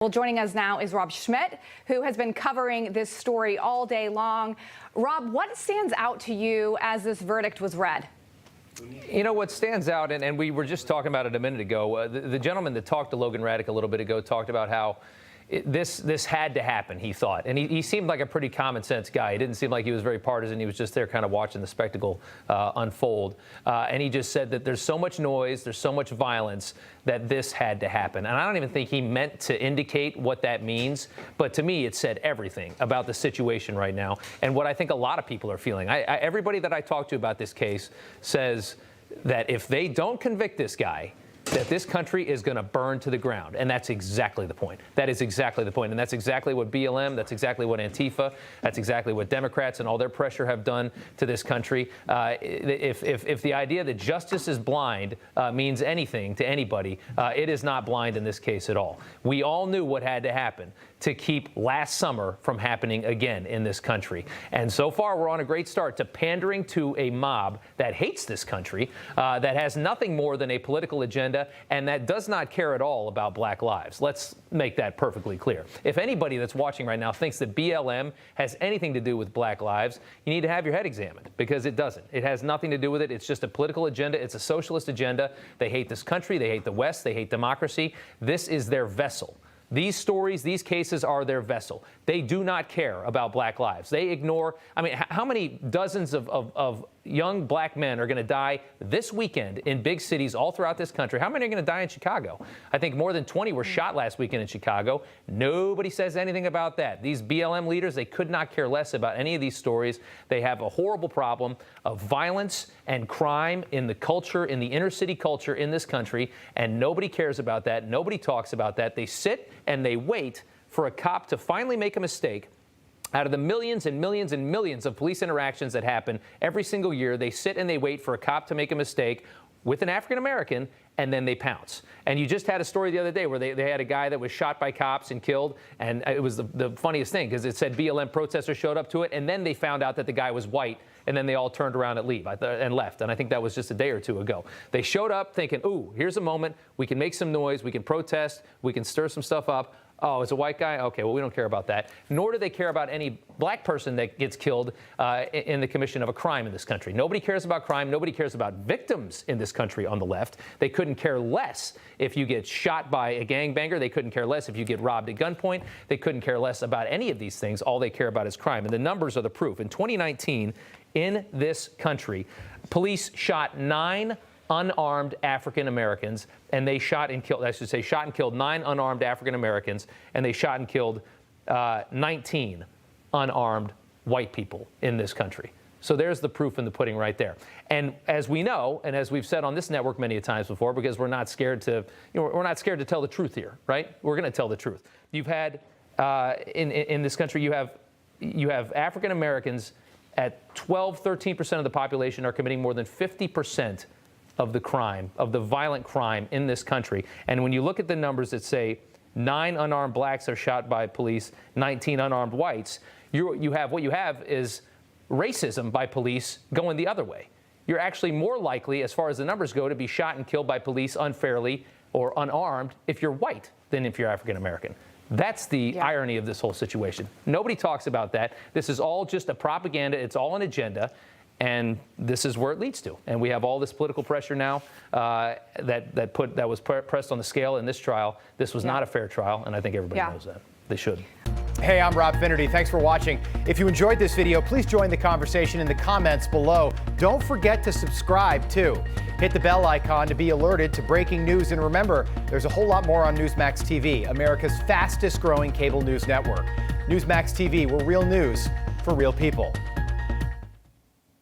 Well, joining us now is Rob Schmitt, who has been covering this story all day long. Rob, what stands out to you as this verdict was read? You know, what stands out, and we were just talking about it a minute ago, the gentleman that talked to Logan Raddick a little bit ago talked about how this had to happen, he thought. And he seemed like a pretty common sense guy. He didn't seem like he was very partisan. He was just there kind of watching the spectacle unfold. And he just said that there's so much noise, there's so much violence that this had to happen. And I don't even think he meant to indicate what that means. But to me, it said everything about the situation right now and what I think a lot of people are feeling. Everybody that I talk to about this case says that if they don't convict this guy, that this country is going to burn to the ground. And that's exactly the point. That is exactly the point. And that's exactly what BLM, that's exactly what Antifa, that's exactly what Democrats and all their pressure have done to this country. If the idea that justice is blind means anything to anybody, it is not blind in this case at all. We all knew what had to happen to keep last summer from happening again in this country. And so far, we're on a great start to pandering to a mob that hates this country, that has nothing more than a political agenda, and that does not care at all about black lives. Let's make that perfectly clear. If anybody that's watching right now thinks that BLM has anything to do with black lives, you need to have your head examined, because it doesn't. It has nothing to do with it. It's just a political agenda. It's a socialist agenda. They hate this country. They hate the West. They hate democracy. This is their vessel. These stories, these cases are their vessel. They do not care about black lives. They ignore, I mean, how many dozens of young black men are going to die this weekend in big cities all throughout this country? How many are going to die in Chicago? I think more than 20 were shot last weekend in Chicago. Nobody says anything about that. These BLM leaders, they could not care less about any of these stories. They have a horrible problem of violence and crime in the culture, in the inner city culture in this country, and nobody cares about that. Nobody talks about that. They sit and they wait for a cop to finally make a mistake. Out of the millions and millions and millions of police interactions that happen every single year, they sit and they wait for a cop to make a mistake with an African-American, and then they pounce. And you just had a story the other day where they had a guy that was shot by cops and killed, and it was the funniest thing, because it said BLM protesters showed up to it, and then they found out that the guy was white, and then they all turned around and left. And I think that was just a day or two ago. They showed up thinking, ooh, here's a moment, we can make some noise, we can protest, we can stir some stuff up. Oh, it's a white guy? Okay, well, we don't care about that. Nor do they care about any black person that gets killed in the commission of a crime in this country. Nobody cares about crime. Nobody cares about victims in this country on the left. They couldn't care less if you get shot by a gangbanger. They couldn't care less if you get robbed at gunpoint. They couldn't care less about any of these things. All they care about is crime. And the numbers are the proof. In 2019, in this country, police shot 9 unarmed African Americans, and they shot and killed 9 unarmed African Americans, and they shot and killed 19 unarmed white people in this country. So there's the proof in the pudding right there. And as we know, and as we've said on this network many times before, because we're not scared to, we're not scared to tell the truth here, right? We're going to tell the truth. You've had in this country, you have African Americans at 13% of the population are committing more than 50% of the crime, of the violent crime in this country. And when you look at the numbers that say 9 unarmed blacks are shot by police, 19 unarmed whites, what you have is racism by police going the other way. You're actually more likely, as far as the numbers go, to be shot and killed by police unfairly or unarmed if you're white than if you're African American. That's the irony of this whole situation. Nobody talks about that. This is all just a propaganda. It's all an agenda. And this is where it leads to. And we have all this political pressure now that was pressed on the scale in this trial. This was not a fair trial, and I think everybody knows that. They should. Hey, I'm Rob Finnerty. Thanks for watching. If you enjoyed this video, please join the conversation in the comments below. Don't forget to subscribe, too. Hit the bell icon to be alerted to breaking news. And remember, there's a whole lot more on Newsmax TV, America's fastest growing cable news network. Newsmax TV, we're real news for real people.